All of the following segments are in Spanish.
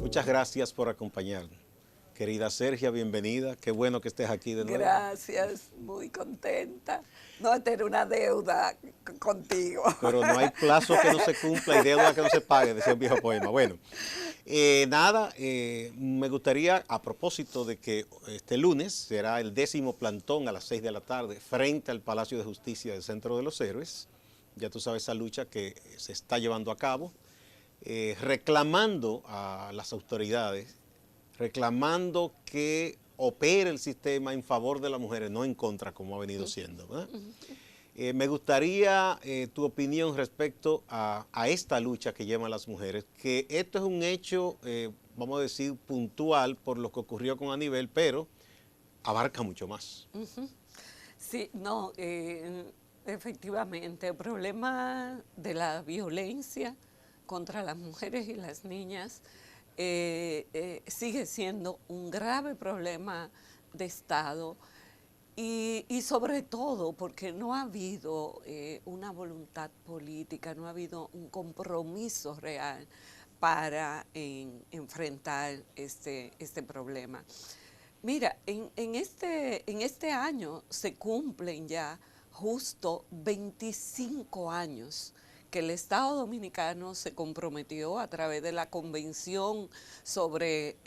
Muchas gracias por acompañarnos. Querida Sergia, bienvenida. Qué bueno que estés aquí de nuevo. Gracias, muy contenta. No tener una deuda contigo. Pero no hay plazo que no se cumpla y deuda que no se pague, decía un viejo poema. Bueno, me gustaría, a propósito de que este lunes será el 10º plantón a las 6 de la tarde frente al Palacio de Justicia del Centro de los Héroes. Ya tú sabes esa lucha que se está llevando a cabo, reclamando a las autoridades, reclamando que opere el sistema en favor de las mujeres, no en contra, como ha venido siendo, ¿verdad? Me gustaría tu opinión respecto a esta lucha que llevan las mujeres, que esto es un hecho, vamos a decir, puntual por lo que ocurrió con Anibel, pero abarca mucho más. Sí, no, efectivamente, el problema de la violencia contra las mujeres y las niñas sigue siendo un grave problema de Estado y sobre todo porque no ha habido una voluntad política, no ha habido un compromiso real para enfrentar este problema. Mira, en este año se cumplen ya justo 25 años que el Estado Dominicano se comprometió a través de la Convención sobre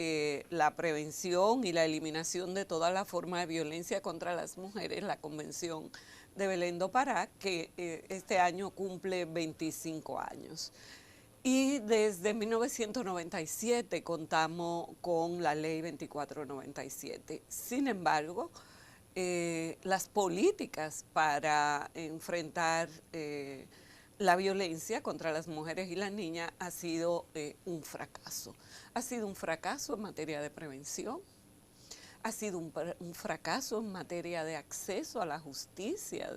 la prevención y la eliminación de toda la forma de violencia contra las mujeres, la Convención de Belén do Pará, que este año cumple 25 años. Y desde 1997 contamos con la Ley 2497. Sin embargo, las políticas para enfrentar la violencia contra las mujeres y las niñas ha sido un fracaso. Ha sido un fracaso en materia de prevención, ha sido un fracaso en materia de acceso a la justicia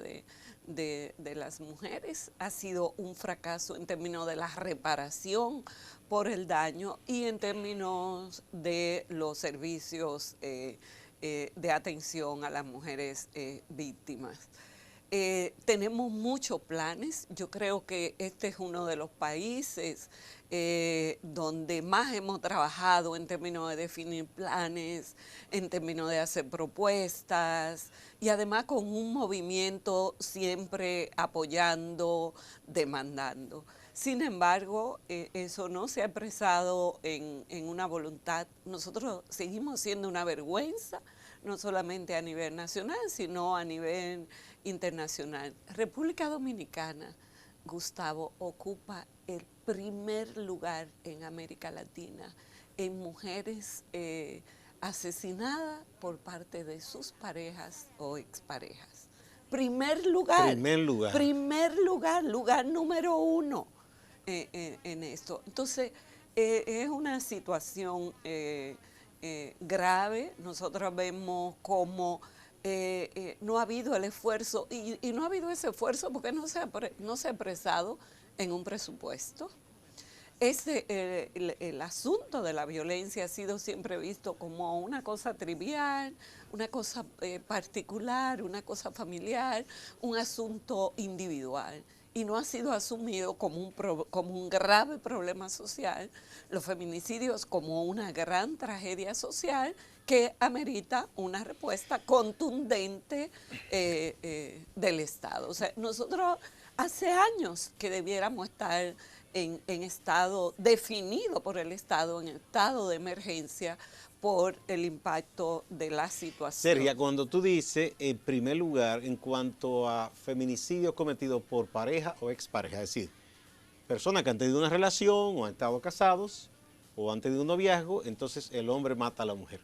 de las mujeres, ha sido un fracaso en términos de la reparación por el daño y en términos de los servicios de atención a las mujeres víctimas. Tenemos muchos planes. Yo creo que este es uno de los países donde más hemos trabajado en términos de definir planes, en términos de hacer propuestas y además con un movimiento siempre apoyando, demandando. Sin embargo, eso no se ha expresado en una voluntad. Nosotros seguimos siendo una vergüenza, no solamente a nivel nacional, sino a nivel internacional. República Dominicana, Gustavo, ocupa el primer lugar en América Latina en mujeres asesinadas por parte de sus parejas o exparejas. Primer lugar. Primer lugar. Primer lugar, lugar número 1 en esto. Entonces, es una situación grave. Nosotros vemos cómo no ha habido el esfuerzo, y no ha habido ese esfuerzo porque no se ha expresado en un presupuesto. El asunto de la violencia ha sido siempre visto como una cosa trivial, una cosa particular, una cosa familiar, un asunto individual. Y no ha sido asumido como un grave problema social, los feminicidios como una gran tragedia social que amerita una respuesta contundente del Estado. O sea, nosotros hace años que debiéramos estar en estado definido por el Estado, en estado de emergencia por el impacto de la situación. Sergia, cuando tú dices, en primer lugar, en cuanto a feminicidios cometidos por pareja o expareja, es decir, personas que han tenido una relación o han estado casados o han tenido un noviazgo, entonces el hombre mata a la mujer.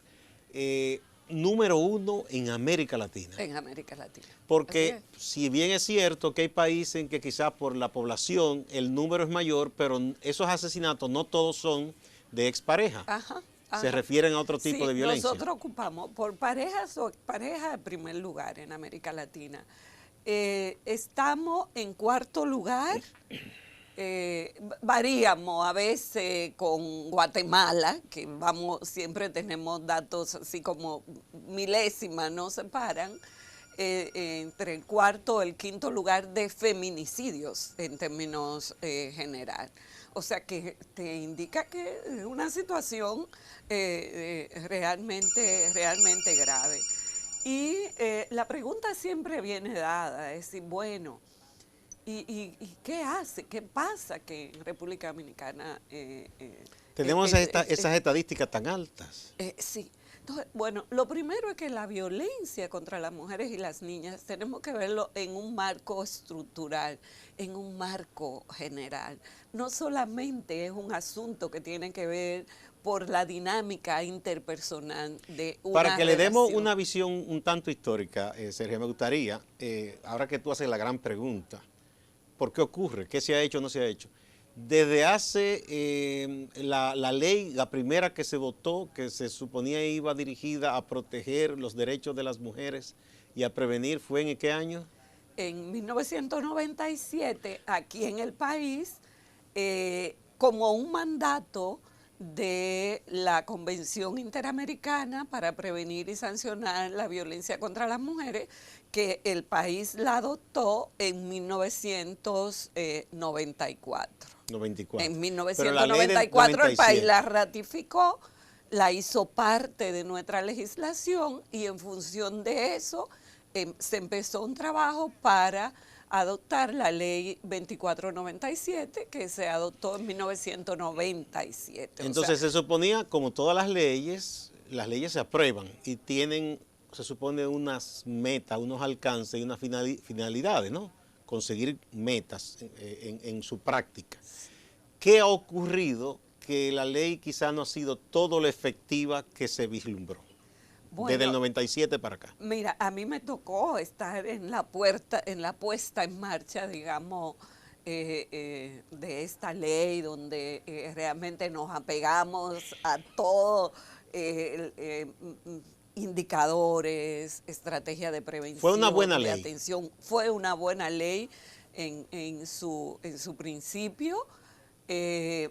Número 1 en América Latina. En América Latina. Porque si bien es cierto que hay países en que quizás por la población el número es mayor, pero esos asesinatos no todos son de expareja. Ajá. Se refieren a otro tipo de violencia. Nosotros ocupamos por parejas o exparejas en primer lugar en América Latina. Estamos en cuarto lugar. Varíamos a veces con Guatemala, que siempre tenemos datos así como milésimas, no se paran. entre el cuarto y el quinto lugar de feminicidios en términos general. O sea que te indica que es una situación realmente grave. Y la pregunta siempre viene dada, es decir, bueno, ¿y qué hace? ¿Qué pasa que en República Dominicana Tenemos esas estadísticas tan altas. sí? Entonces, bueno, lo primero es que la violencia contra las mujeres y las niñas tenemos que verlo en un marco estructural, en un marco general. No solamente es un asunto que tiene que ver por la dinámica interpersonal de una Para que le demos relación. una visión un tanto histórica, Sergio, me gustaría, ahora que tú haces la gran pregunta, ¿por qué ocurre? ¿Qué se ha hecho o no se ha hecho? Desde hace la ley, la primera que se votó, que se suponía iba dirigida a proteger los derechos de las mujeres y a prevenir, ¿fue en qué año? En 1997, aquí en el país, como un mandato de la Convención Interamericana para prevenir y sancionar la violencia contra las mujeres, que el país la adoptó en 1994. 94. En Pero la ley del 1994 el país 97. la ratificó, la hizo parte de nuestra legislación y en función de eso se empezó un trabajo para adoptar la ley 2497 que se adoptó en 1997. Entonces se suponía, como todas las leyes se aprueban y tienen, se supone, unas metas, unos alcances y unas finalidades, ¿no? Conseguir metas en su práctica. ¿Qué ha ocurrido que la ley quizá no ha sido todo lo efectiva que se vislumbró? Bueno, desde el 97 para acá. Mira, a mí me tocó estar en la puesta en marcha, digamos, de esta ley, donde realmente nos apegamos a todo, indicadores, estrategia de prevención, Fue una buena de ley. atención. Fue una buena ley en su principio.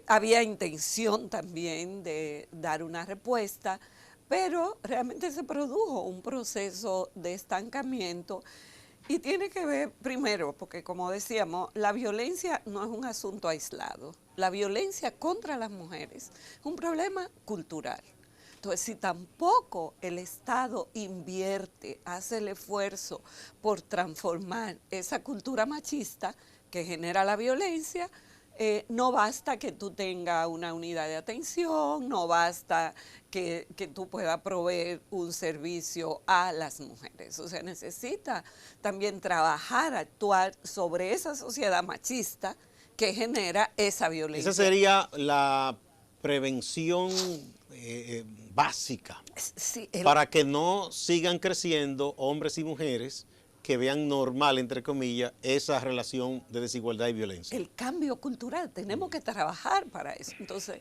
Había intención también de dar una respuesta, pero realmente se produjo un proceso de estancamiento y tiene que ver, primero, porque como decíamos, la violencia no es un asunto aislado. La violencia contra las mujeres es un problema cultural. Entonces, si tampoco el Estado invierte, hace el esfuerzo por transformar esa cultura machista que genera la violencia, no basta que tú tengas una unidad de atención, no basta que tú puedas proveer un servicio a las mujeres. O sea, necesita también trabajar, actuar sobre esa sociedad machista que genera esa violencia. Esa sería la prevención básica, sí, para que no sigan creciendo hombres y mujeres que vean normal, entre comillas, esa relación de desigualdad y violencia. El cambio cultural, tenemos que trabajar para eso. Entonces,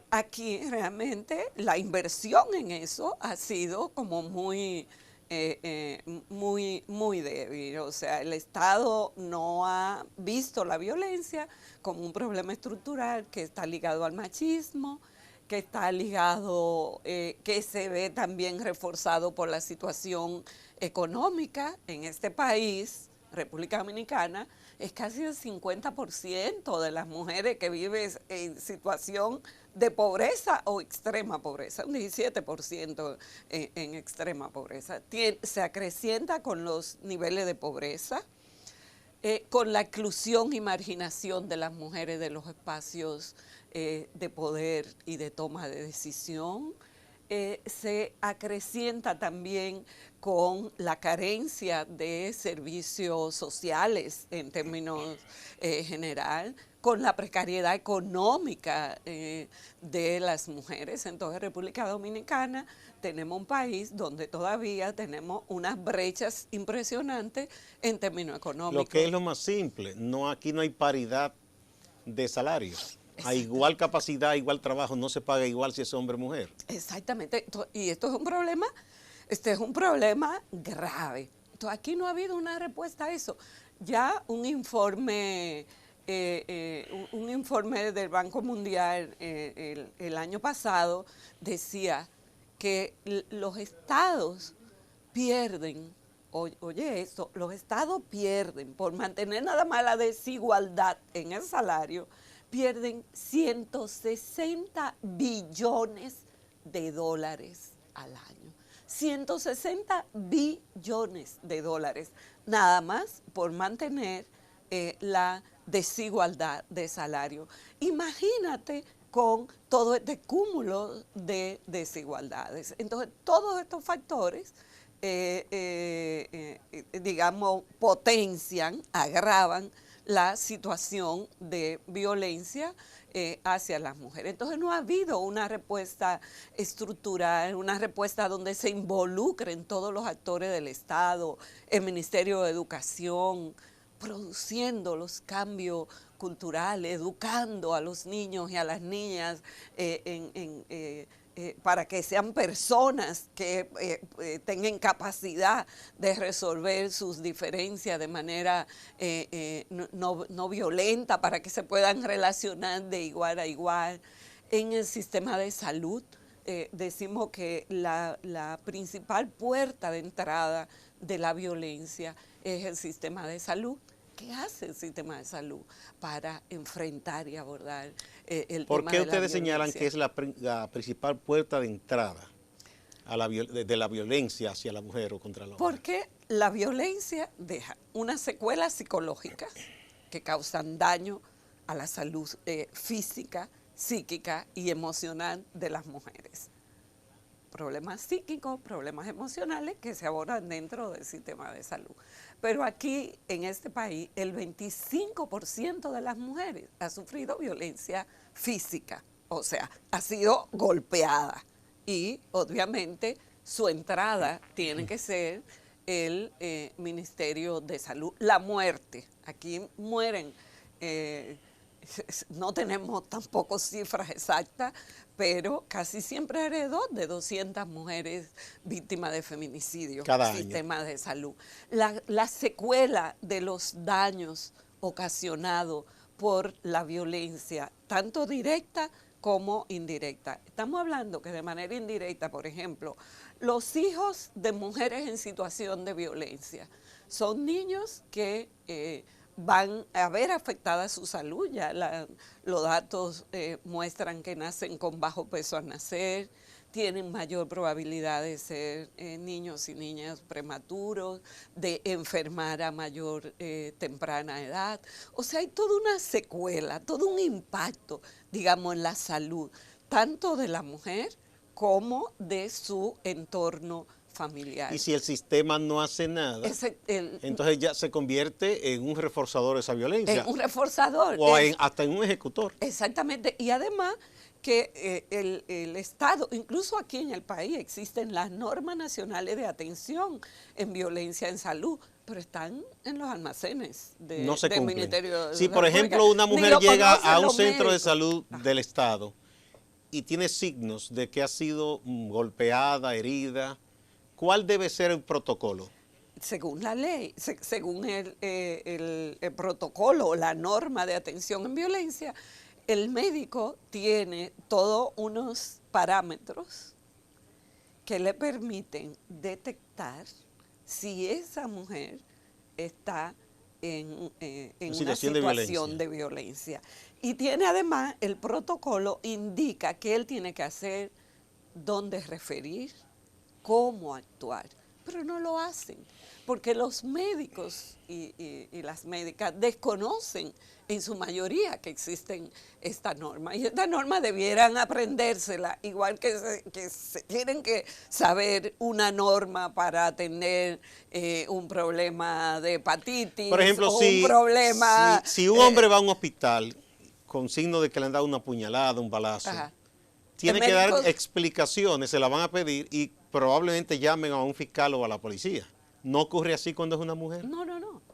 aquí realmente la inversión en eso ha sido como muy débil. O sea, el Estado no ha visto la violencia como un problema estructural que está ligado al machismo, que está ligado, que se ve también reforzado por la situación económica en este país, República Dominicana. Es casi el 50% de las mujeres que viven en situación de pobreza o extrema pobreza, un 17% en extrema pobreza. Se acrecienta con los niveles de pobreza, con la exclusión y marginación de las mujeres de los espacios de poder y de toma de decisión. Se acrecienta también con la carencia de servicios sociales en términos general, con la precariedad económica de las mujeres. Entonces, República Dominicana tenemos un país donde todavía tenemos unas brechas impresionantes en términos económicos. Lo que es lo más simple, aquí no hay paridad de salarios. A igual capacidad, igual trabajo, no se paga igual si es hombre o mujer. Exactamente. Y esto es un problema grave. Entonces, aquí no ha habido una respuesta a eso. Ya un informe del Banco Mundial el año pasado decía que los estados pierden oye esto, los estados pierden, por mantener nada más la desigualdad en el salario, pierden 160 billones de dólares al año. 160 billones de dólares, nada más por mantener la desigualdad de salario. Imagínate con todo este cúmulo de desigualdades. Entonces, todos estos factores, digamos, potencian, agravan la situación de violencia hacia las mujeres. Entonces no ha habido una respuesta estructural, una respuesta donde se involucren todos los actores del Estado, el Ministerio de Educación, produciendo los cambios culturales, educando a los niños y a las niñas para que sean personas que tengan capacidad de resolver sus diferencias de manera no violenta, para que se puedan relacionar de igual a igual. En el sistema de salud, decimos que la principal puerta de entrada de la violencia es el sistema de salud. ¿Qué hace el sistema de salud para enfrentar y abordar el tema de la violencia? ¿Por qué ustedes señalan que es la principal puerta de entrada de la violencia hacia la mujer o contra la mujer? Porque la violencia deja unas secuelas psicológicas que causan daño a la salud física, psíquica y emocional de las mujeres. Problemas psíquicos, problemas emocionales que se abordan dentro del sistema de salud. Pero aquí, en este país, el 25% de las mujeres ha sufrido violencia física, o sea, ha sido golpeada. Y, obviamente, su entrada tiene que ser el Ministerio de Salud. La muerte, aquí mueren, no tenemos tampoco cifras exactas, pero casi siempre alrededor de 200 mujeres víctimas de feminicidio cada año. Sistema de salud. La secuela de los daños ocasionados por la violencia, tanto directa como indirecta. Estamos hablando que de manera indirecta, por ejemplo, los hijos de mujeres en situación de violencia son niños que van a ver afectada su salud. Ya los datos muestran que nacen con bajo peso al nacer, tienen mayor probabilidad de ser niños y niñas prematuros, de enfermar a mayor temprana edad. O sea, hay toda una secuela, todo un impacto, digamos, en la salud, tanto de la mujer como de su entorno familiar. Y si el sistema no hace nada, entonces ya se convierte en un reforzador de esa violencia. En un reforzador. O hasta en un ejecutor. Exactamente. Y además que el Estado, incluso aquí en el país, existen las normas nacionales de atención en violencia en salud, pero están en los almacenes del Ministerio de Si, por ejemplo, una mujer llega a un centro de salud del Estado y tiene signos de que ha sido golpeada, herida, ¿cuál debe ser el protocolo? Según la ley, según el protocolo, la norma de atención en violencia, el médico tiene todos unos parámetros que le permiten detectar si esa mujer está en una situación de violencia. Y tiene además, el protocolo indica que él tiene que hacer, dónde referir, cómo actuar, pero no lo hacen, porque los médicos y las médicas desconocen en su mayoría que existen esta norma, y esta norma debieran aprendérsela, igual que se tienen que saber una norma para tener un problema de hepatitis. Por ejemplo, o un problema, si un hombre va a un hospital con signo de que le han dado una puñalada, un balazo, tiene que dar explicaciones, se la van a pedir y probablemente llamen a un fiscal o a la policía. ¿No ocurre así cuando es una mujer? No.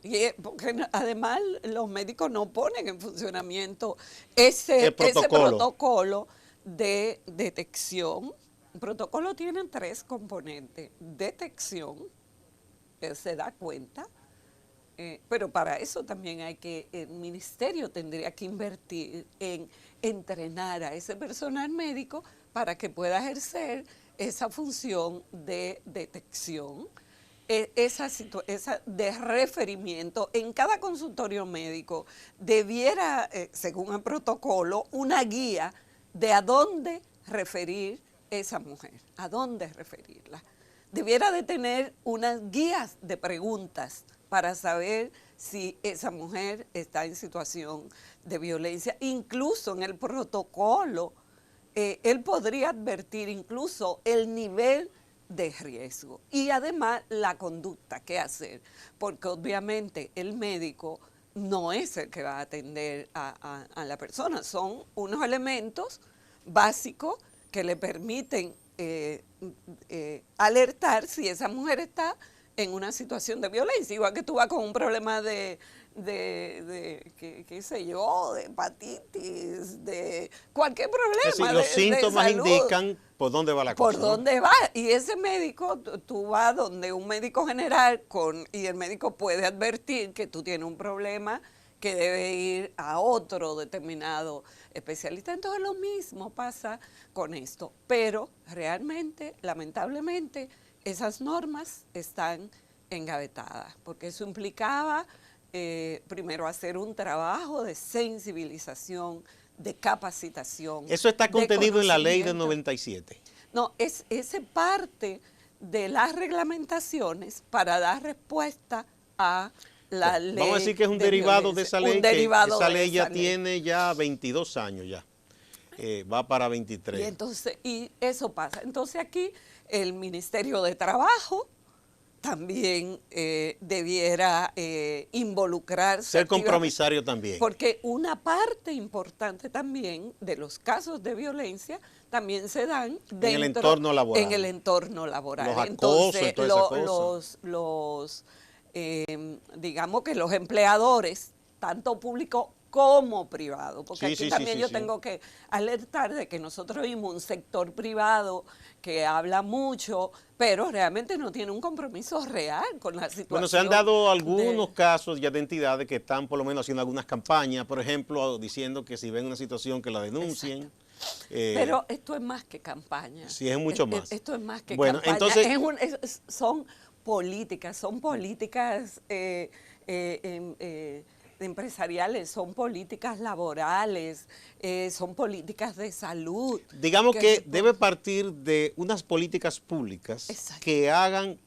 Y porque además los médicos no ponen en funcionamiento ese protocolo de detección. El protocolo tiene 3 componentes. Detección, él se da cuenta, pero para eso también el ministerio tendría que invertir en entrenar a ese personal médico para que pueda ejercer esa función de detección. esa de referimiento en cada consultorio médico debiera, según el protocolo, una guía de a dónde referir esa mujer, a dónde referirla. Debiera de tener unas guías de preguntas para saber si esa mujer está en situación de violencia. Incluso en el protocolo, él podría advertir incluso el nivel de riesgo y además la conducta que hacer, porque obviamente el médico no es el que va a atender a la persona, son unos elementos básicos que le permiten alertar si esa mujer está en una situación de violencia, igual que tú vas con un problema de qué sé yo, de hepatitis, de cualquier problema. Es decir, los síntomas de salud, indican por dónde va la cosa. por dónde va. Y ese médico, tú vas donde un médico general y el médico puede advertir que tú tienes un problema que debe ir a otro determinado especialista. Entonces lo mismo pasa con esto. Pero realmente, lamentablemente, esas normas están engavetadas, porque eso implicaba primero hacer un trabajo de sensibilización, de capacitación. Eso está contenido en la ley del conocimiento. 97. No, es parte de las reglamentaciones para dar respuesta a la ley. Vamos a decir que es un derivado de esa ley, un derivado esa de ley ya esa ley. tiene ya 22 años ya, va para 23. Y eso pasa. Entonces aquí el Ministerio de Trabajo también debiera involucrarse. Ser compromisario también. Porque una parte importante también de los casos de violencia también se dan dentro, en el entorno laboral. En el entorno laboral. Los acosos y toda esa cosa. Digamos que los empleadores, tanto público como privado, porque Sí, aquí sí, también sí, yo sí. tengo que alertar de que nosotros vimos un sector privado que habla mucho, pero realmente no tiene un compromiso real con la situación. Bueno, se han dado algunos casos ya de entidades que están por lo menos haciendo algunas campañas, por ejemplo, diciendo que si ven una situación que la denuncien. Pero esto es más que campaña. Sí, es mucho más. Esto es más que Bueno, campaña. entonces, Son políticas empresariales, son políticas laborales, son políticas de salud. digamos que debe partir de unas políticas públicas Exacto. que hagan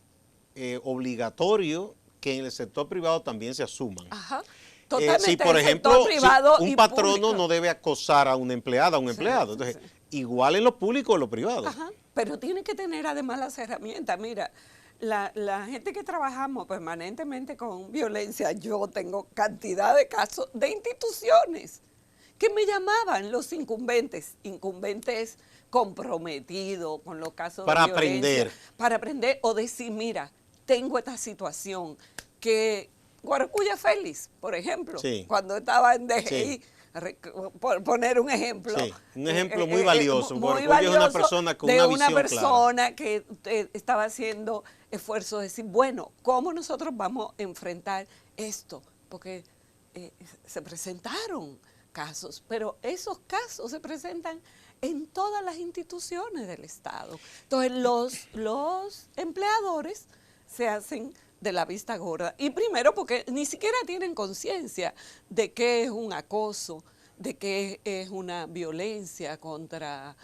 obligatorio que en el sector privado también se asuman. Ajá. Totalmente. Si, por el ejemplo, sector privado un y patrono público. no debe acosar a una empleada, a un Sí, empleado. sí, Entonces, sí. igual en lo público o en lo privado. Ajá, pero tiene que tener además las herramientas. Mira, la gente que trabajamos permanentemente con violencia, yo tengo cantidad de casos de instituciones que me llamaban los incumbentes comprometidos con los casos Para de violencia. aprender. Para aprender o decir, mira, tengo esta situación que Guaracuya Félix, por ejemplo, Sí. cuando estaba en DGI, Sí. por poner un ejemplo. Sí, un ejemplo muy valioso. Muy Guaracuya es una valioso persona con de una una visión persona que estaba haciendo esfuerzos de decir, bueno, ¿cómo nosotros vamos a enfrentar esto? Porque se presentaron casos, pero esos casos se presentan en todas las instituciones del Estado. Entonces, los empleadores se hacen de la vista gorda. Y primero porque ni siquiera tienen conciencia de qué es un acoso, de qué es una violencia contra...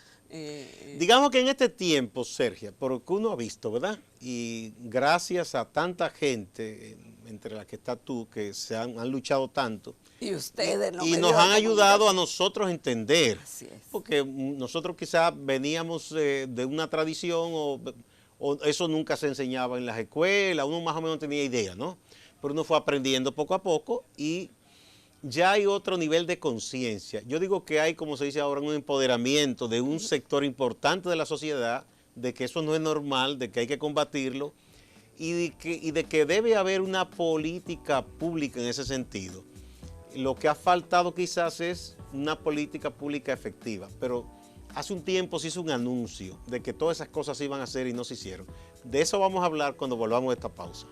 Digamos que en este tiempo, Sergio, por lo que uno ha visto, ¿verdad? Y gracias a tanta gente, entre las que estás tú, que han luchado tanto. Y ustedes, y nos han ayudado a nosotros a entender. Así es. Porque nosotros quizás veníamos de una tradición o eso nunca se enseñaba en las escuelas, uno más o menos tenía idea, ¿no? Pero uno fue aprendiendo poco a poco y ya hay otro nivel de conciencia. Yo digo que hay, como se dice ahora, un empoderamiento de un sector importante de la sociedad, de que eso no es normal, de que hay que combatirlo y de que debe haber una política pública en ese sentido. Lo que ha faltado quizás es una política pública efectiva, pero hace un tiempo se hizo un anuncio de que todas esas cosas se iban a hacer y no se hicieron. De eso vamos a hablar cuando volvamos a esta pausa.